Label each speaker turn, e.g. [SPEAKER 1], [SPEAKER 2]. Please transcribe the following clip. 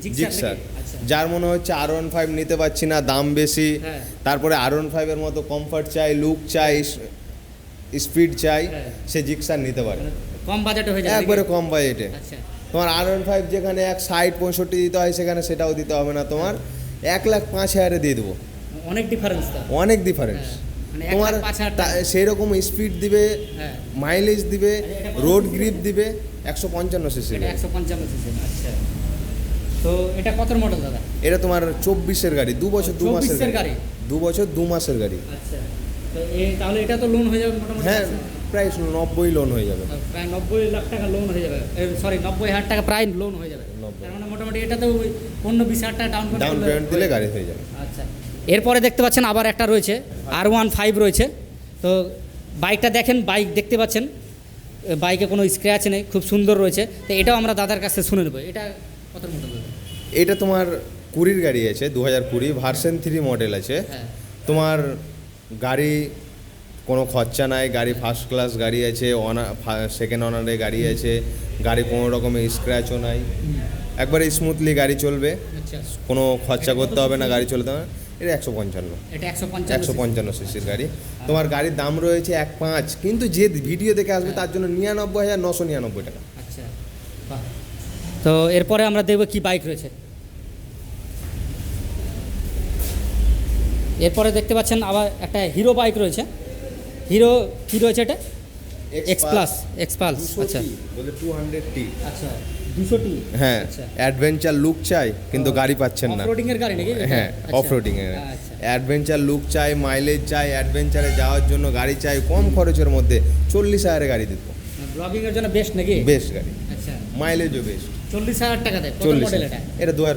[SPEAKER 1] Gixxer, যার মনে হচ্ছে R15 নিতে পারছি না, দাম বেশি, তারপরে R15 এর মতো কমফর্ট চাই, লুক চাই, স্পিড চাই, সে জিক্সার নিতে পারে
[SPEAKER 2] কম বাজেটে হয়ে যাবে,
[SPEAKER 1] একবারে কম বাজেটে।
[SPEAKER 2] আচ্ছা,
[SPEAKER 1] তোমার R15 যেখানে 60-65 দিতে হয় সেখানে সেটাও দিতে হবে না, তোমার 1,05,000 দিয়ে দেবো।
[SPEAKER 2] অনেক ডিফারেন্স,
[SPEAKER 1] অনেক ডিফারেন্স।
[SPEAKER 2] মানে
[SPEAKER 1] তোমার সেই রকম স্পিড দিবে, মাইলেজ দিবে, রোড গ্রিপ দিবে। 155 সিসি,
[SPEAKER 2] 155 সিসি। আচ্ছা, তো এটা কত মডেল দাদা?
[SPEAKER 1] এটা তোমার 24-এর গাড়ি, 2 বছর 2 মাসের
[SPEAKER 2] গাড়ি,
[SPEAKER 1] 2 বছর 2 মাসের গাড়ি।
[SPEAKER 2] আচ্ছা, তো তাহলে এটা তো লোন হয়ে যাবে মোটামুটি?
[SPEAKER 1] হ্যাঁ, প্রায় 90 লোন হয়ে যাবে,
[SPEAKER 2] প্রায় 90 লাখ টাকা লোন হয়ে যাবে, সরি 90,000 টাকা প্রায় লোন হয়ে যাবে। তার মানে মোটামুটি এটাতে 15-20,000 টাকা ডাউন
[SPEAKER 1] পেমেন্ট দিলে গাড়ি হয়ে যাবে।
[SPEAKER 2] আচ্ছা, এরপরে দেখতে পাচ্ছেন আবার একটা রয়েছে, R15 রয়েছে। তো বাইকটা দেখেন, বাইক দেখতে পাচ্ছেন, বাইকে কোনো স্ক্র্যাচ নেই, খুব সুন্দর রয়েছে। তো এটাও আমরা দাদার কাছে শুনে নেবো, এটা কত মডেল?
[SPEAKER 1] এটা তোমার 20 গাড়ি আছে, 2020 ভার্সন 3 মডেল আছে। তোমার গাড়ি কোনো খরচা নাই, গাড়ি ফার্স্ট ক্লাস গাড়ি আছে, সেকেন্ড অনারে গাড়ি আছে, গাড়ি কোনো রকমের স্ক্র্যাচও নাই, একবারে স্মুথলি গাড়ি চলবে, কোনো খরচা করতে হবে না, গাড়ি চলতে হবে। এটা 155 সিসির গাড়ি। তোমার গাড়ির দাম রয়েছে 1.5, কিন্তু যে ভিডিও দেখে আসবে তার জন্য 99,999 টাকা।
[SPEAKER 2] আচ্ছা, তো এরপরে আমরা দেখবো কি বাইক রয়েছে। এরপরে দেখতে পাচ্ছেন আবার একটা হিরো বাইক রয়েছে। হিরো কি রয়েছে এটা? এক্সপালস। আচ্ছা,
[SPEAKER 1] বলে 200T।
[SPEAKER 2] আচ্ছা, 200T।
[SPEAKER 1] হ্যাঁ, অ্যাডভেঞ্চার লুক চাই কিন্তু গাড়ি পাচ্ছেন না।
[SPEAKER 2] অফরোডিং এর গাড়ি নাকি?
[SPEAKER 1] হ্যাঁ, অফরোডিং এর। অ্যাডভেঞ্চার লুক চাই, মাইলেজ চাই, অ্যাডভেঞ্চারে যাওয়ার জন্য গাড়ি চাই, কম খরচের মধ্যে 40,000 গাড়ি দিব।
[SPEAKER 2] ব্লগিং এর জন্য বেস্ট নাকি?
[SPEAKER 1] বেস্ট গাড়ি,
[SPEAKER 2] আচ্ছা,
[SPEAKER 1] মাইলেজও বেস্ট।
[SPEAKER 2] 40,000 টাকা দেয়। কত মডেল এটা?
[SPEAKER 1] এটা